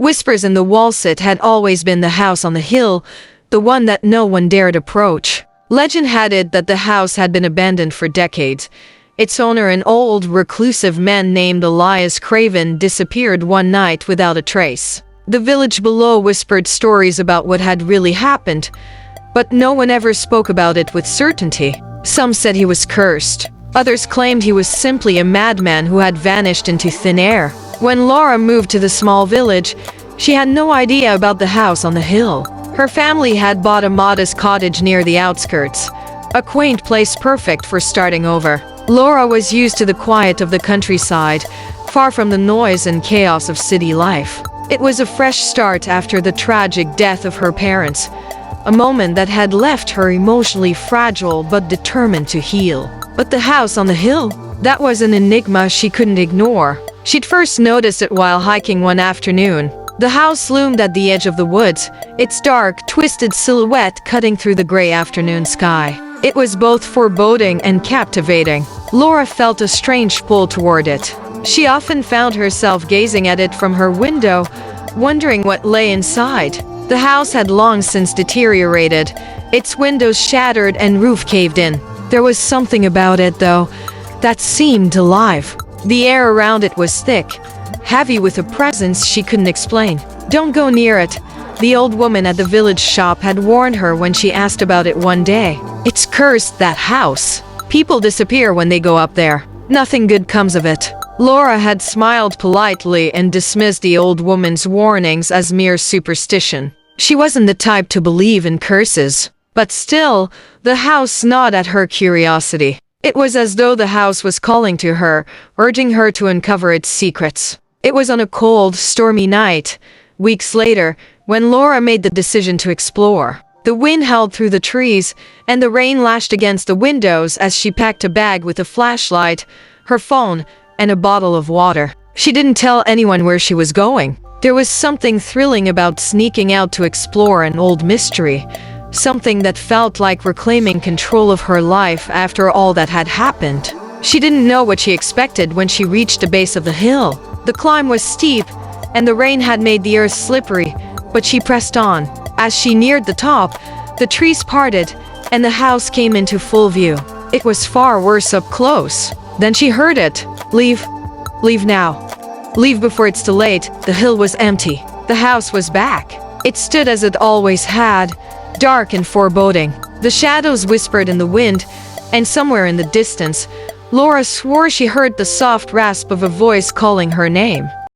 Whispers in the wallsit had always been the house on the hill, the one that no one dared approach. Legend had it that the house had been abandoned for decades. Its owner, an old, reclusive man named Elias Craven, disappeared one night without a trace. The village below whispered stories about what had really happened, but no one ever spoke about it with certainty. Some said he was cursed. Others claimed he was simply a madman who had vanished into thin air. When Laura moved to the small village, she had no idea about the house on the hill. Her family had bought a modest cottage near the outskirts, a quaint place perfect for starting over. Laura was used to the quiet of the countryside, far from the noise and chaos of city life. It was a fresh start after the tragic death of her parents, a moment that had left her emotionally fragile but determined to heal. But the house on the hill? That was an enigma she couldn't ignore. She'd first noticed it while hiking one afternoon. The house loomed at the edge of the woods, its dark, twisted silhouette cutting through the gray afternoon sky. It was both foreboding and captivating. Laura felt a strange pull toward it. She often found herself gazing at it from her window, wondering what lay inside. The house had long since deteriorated, its windows shattered and roof caved in. There was something about it, though, that seemed alive. The air around it was thick, heavy with a presence she couldn't explain. "Don't go near it," the old woman at the village shop had warned her when she asked about it one day. "It's cursed, that house. People disappear when they go up there. Nothing good comes of it." Laura had smiled politely and dismissed the old woman's warnings as mere superstition. She wasn't the type to believe in curses. But still, the house gnawed at her curiosity. It was as though the house was calling to her, urging her to uncover its secrets. It was on a cold, stormy night, weeks later, when Laura made the decision to explore. The wind howled through the trees, and the rain lashed against the windows as she packed a bag with a flashlight, her phone, and a bottle of water. She didn't tell anyone where she was going. There was something thrilling about sneaking out to explore an old mystery, something that felt like reclaiming control of her life after all that had happened. She didn't know what she expected when she reached the base of the hill. The climb was steep, and the rain had made the earth slippery, but she pressed on. As she neared the top, the trees parted, and the house came into full view. It was far worse up close. Then she heard it. "Leave. Leave now. Leave before it's too late." The hill was empty. The house was back. It stood as it always had, dark and foreboding. The shadows whispered in the wind, and somewhere in the distance, Laura swore she heard the soft rasp of a voice calling her name.